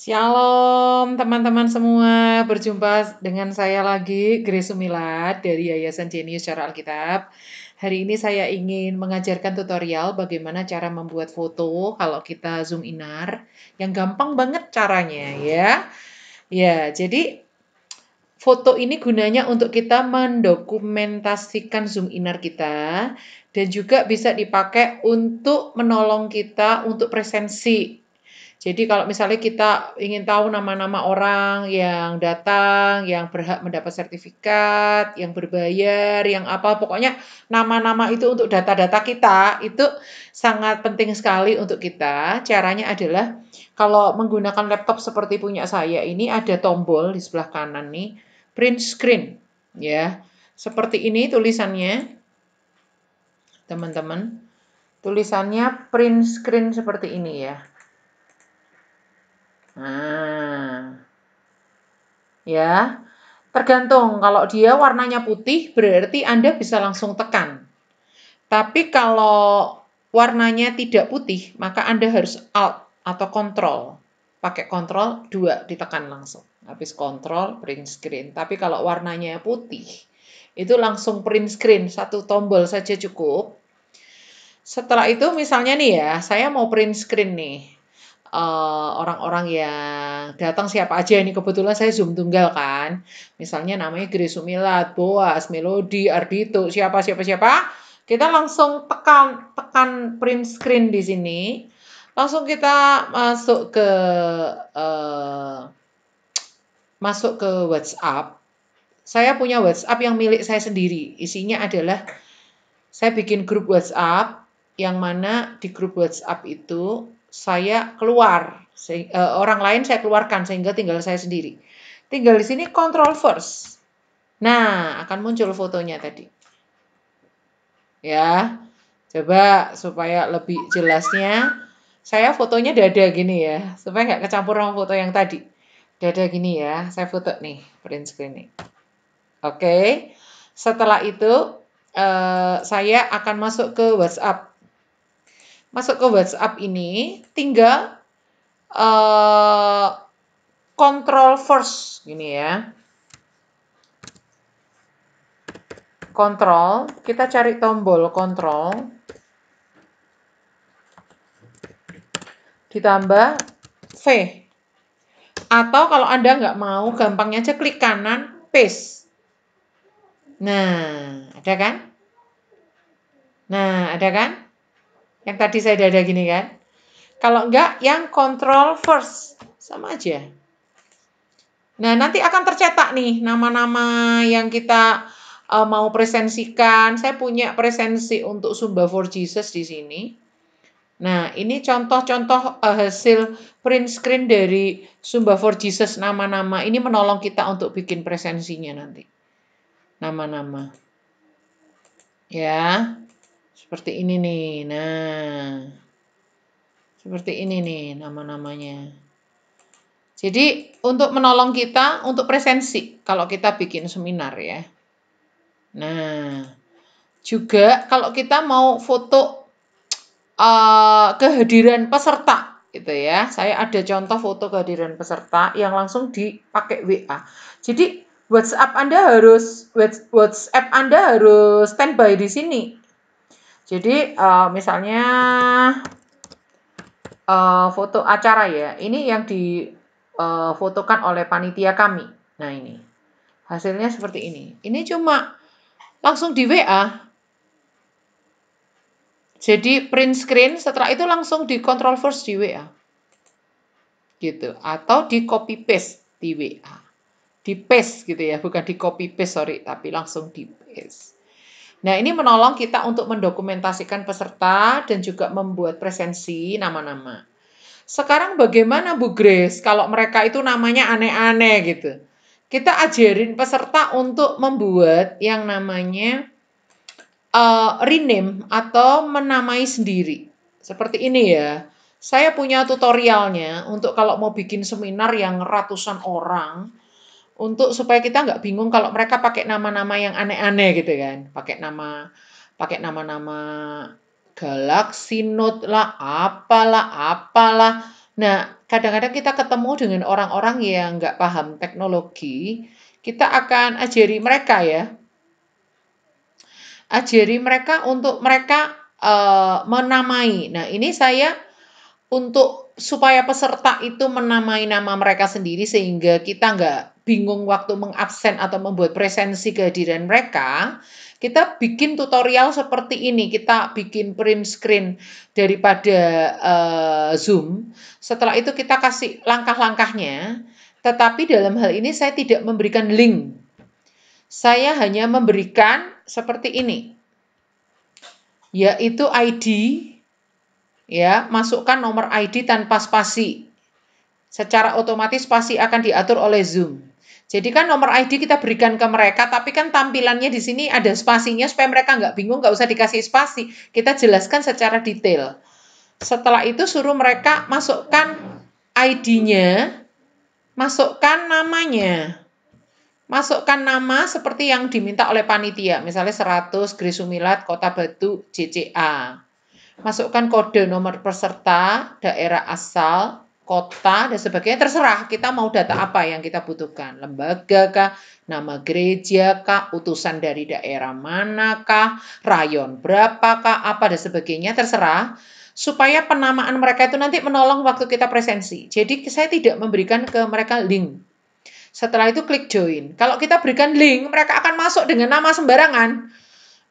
Shalom teman-teman semua, berjumpa dengan saya lagi, Grace Sumilat dari Yayasan Jenius Cara Alkitab. Hari ini saya ingin mengajarkan tutorial bagaimana cara membuat foto kalau kita zoom inar, yang gampang banget caranya ya. Ya, jadi foto ini gunanya untuk kita mendokumentasikan zoom inar kita dan juga bisa dipakai untuk menolong kita untuk presensi. Jadi kalau misalnya kita ingin tahu nama-nama orang yang datang, yang berhak mendapat sertifikat, yang berbayar, yang apa, pokoknya nama-nama itu untuk data-data kita, itu sangat penting sekali untuk kita. Caranya adalah kalau menggunakan laptop seperti punya saya ini ada tombol di sebelah kanan nih, print screen ya. Seperti ini tulisannya, teman-teman. Tulisannya print screen seperti ini ya. Nah, ya, tergantung. Kalau dia warnanya putih, berarti Anda bisa langsung tekan. Tapi kalau warnanya tidak putih, maka Anda harus Alt atau Control. Pakai Control 2, ditekan langsung. Habis Control, print screen. Tapi kalau warnanya putih, itu langsung print screen. Satu tombol saja cukup. Setelah itu misalnya nih ya, saya mau print screen nih. Orang-orang yang datang siapa aja ini, kebetulan saya zoom tunggal kan. Misalnya namanya Grace Sumilat, Boas, Melody, Ardito, siapa. Kita langsung tekan print screen di sini. Langsung kita masuk ke WhatsApp. Saya punya WhatsApp yang milik saya sendiri. Isinya adalah saya bikin grup WhatsApp yang mana di grup WhatsApp itu saya keluar, orang lain saya keluarkan sehingga tinggal saya sendiri. Tinggal di sini control first. Nah, akan muncul fotonya tadi. Ya, coba supaya lebih jelasnya, saya fotonya dada gini ya, supaya nggak kecampur sama foto yang tadi. Dada gini ya, saya foto nih, print screen nih. Oke, setelah itu saya akan masuk ke WhatsApp. Masuk ke WhatsApp ini tinggal control first gini ya. Control, kita cari tombol control. Ditambah V. Atau kalau Anda nggak mau, gampangnya aja klik kanan, paste. Nah, ada kan? Nah, ada kan? Yang tadi saya dada gini kan? Kalau enggak, yang control first. Sama aja. Nah, nanti akan tercetak nih nama-nama yang kita mau presensikan. Saya punya presensi untuk Sumba for Jesus di sini. Nah, ini contoh-contoh hasil print screen dari Sumba for Jesus nama-nama. Ini menolong kita untuk bikin presensinya nanti. Nama-nama. Ya, seperti ini nih. Nah, seperti ini nih nama-namanya. Jadi untuk menolong kita untuk presensi kalau kita bikin seminar ya. Nah, juga kalau kita mau foto kehadiran peserta gitu ya. Saya ada contoh foto kehadiran peserta yang langsung dipakai WA. Jadi WhatsApp Anda harus standby di sini. Jadi misalnya foto acara ya. Ini yang difotokan oleh panitia kami. Nah ini hasilnya seperti ini. Ini cuma langsung di WA. Jadi print screen, setelah itu langsung di control first di WA. Gitu. Atau di copy paste di WA. Di paste gitu ya, bukan di copy paste, sorry, tapi langsung di paste. Nah, ini menolong kita untuk mendokumentasikan peserta dan juga membuat presensi nama-nama. Sekarang bagaimana Bu Grace kalau mereka itu namanya aneh-aneh gitu? Kita ajarin peserta untuk membuat yang namanya rename atau menamai sendiri. Seperti ini ya. Saya punya tutorialnya untuk kalau mau bikin seminar yang ratusan orang, untuk supaya kita nggak bingung kalau mereka pakai nama-nama yang aneh-aneh gitu kan. Pakai nama-nama Galaxy Note lah, apalah. Nah, kadang-kadang kita ketemu dengan orang-orang yang nggak paham teknologi, kita akan ajari mereka ya, ajari mereka untuk mereka menamai. Nah, ini saya untuk supaya peserta itu menamai nama mereka sendiri sehingga kita nggak bingung waktu mengabsen atau membuat presensi kehadiran mereka, kita bikin tutorial seperti ini. Kita bikin print screen daripada Zoom. Setelah itu kita kasih langkah-langkahnya. Tetapi dalam hal ini saya tidak memberikan link. Saya hanya memberikan seperti ini, yaitu ID. Ya, masukkan nomor ID tanpa spasi. Secara otomatis spasi akan diatur oleh Zoom. Jadi kan nomor ID kita berikan ke mereka, tapi kan tampilannya di sini ada spasinya supaya mereka nggak bingung, nggak usah dikasih spasi. Kita jelaskan secara detail. Setelah itu suruh mereka masukkan ID-nya, masukkan namanya. Masukkan nama seperti yang diminta oleh panitia, misalnya 100 Grisumilat Kota Batu JCA. Masukkan kode nomor peserta, daerah asal, kota, dan sebagainya. Terserah kita mau data apa yang kita butuhkan. Lembaga kah, nama gereja kah, utusan dari daerah manakah, rayon berapakah, apa dan sebagainya. Terserah. Supaya penamaan mereka itu nanti menolong waktu kita presensi. Jadi saya tidak memberikan ke mereka link. Setelah itu klik join. Kalau kita berikan link, mereka akan masuk dengan nama sembarangan.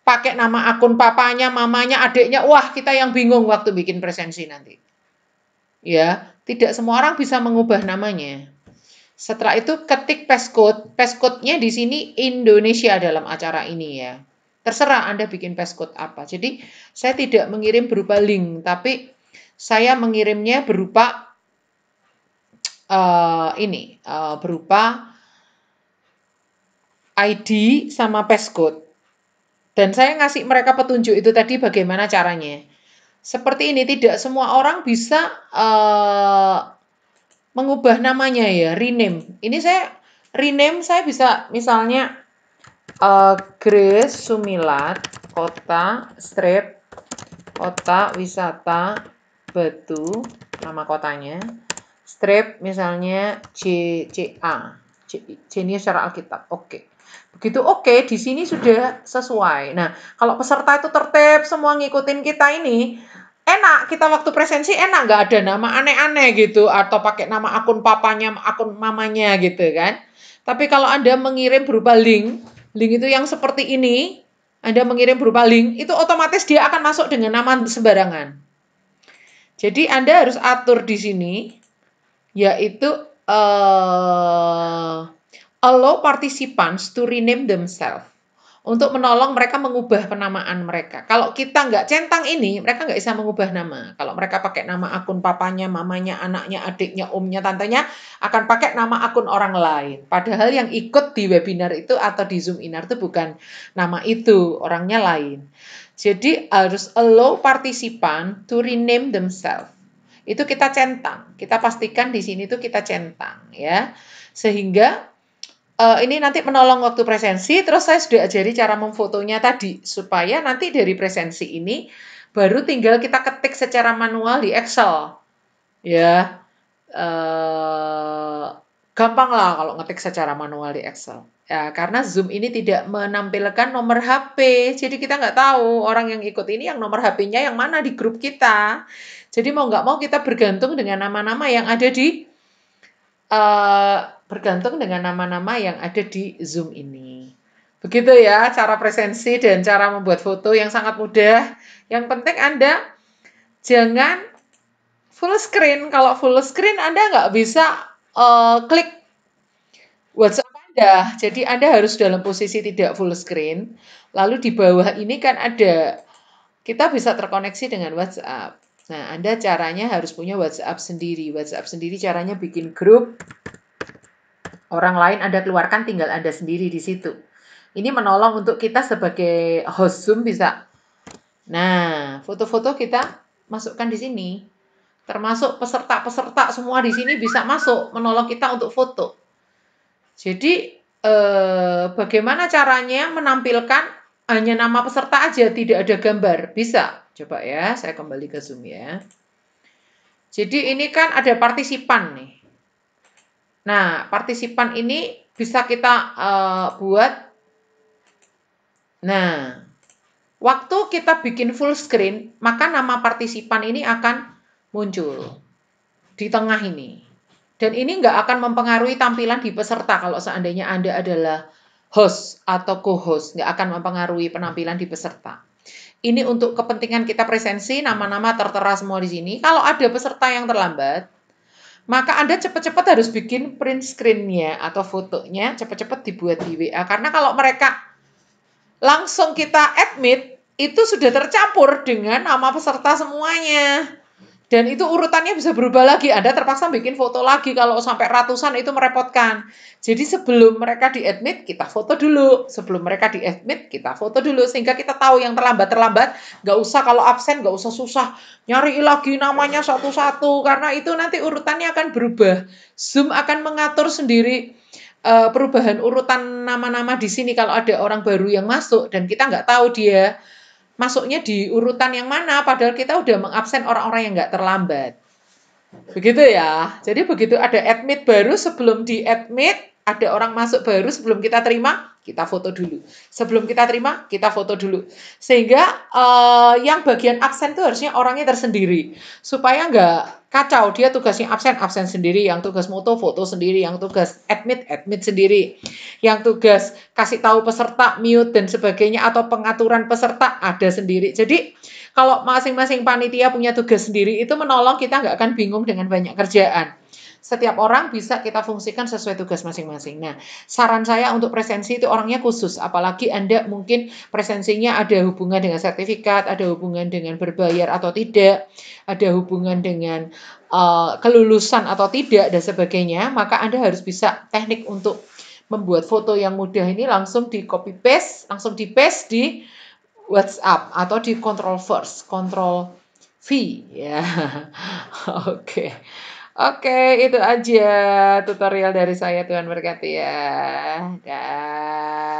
Pakai nama akun papanya, mamanya, adiknya. Wah, kita yang bingung waktu bikin presensi nanti. Ya, tidak semua orang bisa mengubah namanya. Setelah itu ketik passcode. Passcode-nya di sini Indonesia dalam acara ini ya. Terserah Anda bikin passcode apa. Jadi, saya tidak mengirim berupa link, tapi saya mengirimnya berupa berupa ID sama passcode. Dan saya ngasih mereka petunjuk itu tadi bagaimana caranya. Seperti ini, tidak semua orang bisa mengubah namanya ya, rename. Ini saya rename, saya bisa misalnya Grace Sumilat, kota, strip, kota wisata Batu, nama kotanya. Strip misalnya JCA, Jenius Cara Alkitab. Oke. Begitu oke, di sini sudah sesuai. Nah, kalau peserta itu tertib, semua ngikutin kita ini, enak. Kita waktu presensi enak, nggak ada nama aneh-aneh gitu, atau pakai nama akun papanya, akun mamanya gitu kan. Tapi kalau Anda mengirim berupa link itu yang seperti ini, Anda mengirim berupa link, itu otomatis dia akan masuk dengan nama sembarangan. Jadi Anda harus atur di sini, yaitu allow participants to rename themselves. Untuk menolong mereka mengubah penamaan mereka. Kalau kita nggak centang ini, mereka nggak bisa mengubah nama. Kalau mereka pakai nama akun papanya, mamanya, anaknya, adiknya, omnya, tantenya, akan pakai nama akun orang lain. Padahal yang ikut di webinar itu atau di Zoom Inar itu bukan nama itu, orangnya lain. Jadi harus allow participant to rename themselves. Itu kita centang. Kita pastikan di sini tuh kita centang ya. Sehingga ini nanti menolong waktu presensi, terus saya sudah ajari cara memfotonya tadi, supaya nanti dari presensi ini baru tinggal kita ketik secara manual di Excel. Ya, gampang lah kalau ngetik secara manual di Excel. Ya, karena Zoom ini tidak menampilkan nomor HP, jadi kita nggak tahu orang yang ikut ini yang nomor HP-nya yang mana di grup kita. Jadi mau nggak mau kita bergantung dengan nama-nama yang ada di bergantung dengan nama-nama yang ada di Zoom ini. Begitu ya cara presensi dan cara membuat foto yang sangat mudah. Yang penting Anda jangan full screen. Kalau full screen Anda nggak bisa klik WhatsApp Anda. Jadi Anda harus dalam posisi tidak full screen. Lalu di bawah ini kan ada, kita bisa terkoneksi dengan WhatsApp. Nah, Anda caranya harus punya WhatsApp sendiri. WhatsApp sendiri caranya bikin grup. Orang lain Anda keluarkan, tinggal Anda sendiri di situ. Ini menolong untuk kita sebagai host Zoom bisa. Nah, foto-foto kita masukkan di sini. Termasuk peserta-peserta semua di sini bisa masuk, menolong kita untuk foto. Jadi, bagaimana caranya menampilkan hanya nama peserta aja, tidak ada gambar? Bisa. Coba ya, saya kembali ke Zoom ya. Jadi ini kan ada partisipan nih. Nah, partisipan ini bisa kita buat. Nah, waktu kita bikin full screen, maka nama partisipan ini akan muncul di tengah ini. Dan ini nggak akan mempengaruhi tampilan di peserta kalau seandainya Anda adalah host atau co-host, nggak akan mempengaruhi penampilan di peserta. Ini untuk kepentingan kita presensi, nama-nama tertera semua di sini. Kalau ada peserta yang terlambat, maka Anda cepat-cepat harus bikin print screen-nya atau fotonya, cepat-cepat dibuat di WA. Karena kalau mereka langsung kita admit, itu sudah tercampur dengan nama peserta semuanya. Dan itu urutannya bisa berubah lagi. Anda terpaksa bikin foto lagi. Kalau sampai ratusan itu merepotkan. Jadi sebelum mereka di-admit, kita foto dulu. Sebelum mereka di-admit, kita foto dulu. Sehingga kita tahu yang terlambat-terlambat. Nggak usah kalau absen, nggak usah susah. Nyari lagi namanya satu-satu. Karena itu nanti urutannya akan berubah. Zoom akan mengatur sendiri perubahan urutan nama-nama di sini. Kalau ada orang baru yang masuk dan kita nggak tahu dia masuknya di urutan yang mana, padahal kita udah mengabsen orang-orang yang nggak terlambat. Begitu ya. Jadi begitu ada admit baru, sebelum di-admit, ada orang masuk baru, sebelum kita terima, kita foto dulu. Sebelum kita terima, kita foto dulu. Sehingga yang bagian absen itu harusnya orangnya tersendiri. Supaya nggak kacau, dia tugasnya absen sendiri, yang tugas foto sendiri, yang tugas admit sendiri, yang tugas kasih tahu peserta, mute dan sebagainya, atau pengaturan peserta ada sendiri. Jadi kalau masing-masing panitia punya tugas sendiri, itu menolong kita nggak akan bingung dengan banyak kerjaan. Setiap orang bisa kita fungsikan sesuai tugas masing-masing. Nah, saran saya untuk presensi itu orangnya khusus. Apalagi Anda mungkin presensinya ada hubungan dengan sertifikat, ada hubungan dengan berbayar atau tidak, ada hubungan dengan kelulusan atau tidak, dan sebagainya. Maka Anda harus bisa teknik untuk membuat foto yang mudah ini langsung di copy paste, langsung di paste di WhatsApp atau di control first, control V ya. Oke. Oke, itu aja tutorial dari saya. Tuhan berkati ya. Dah.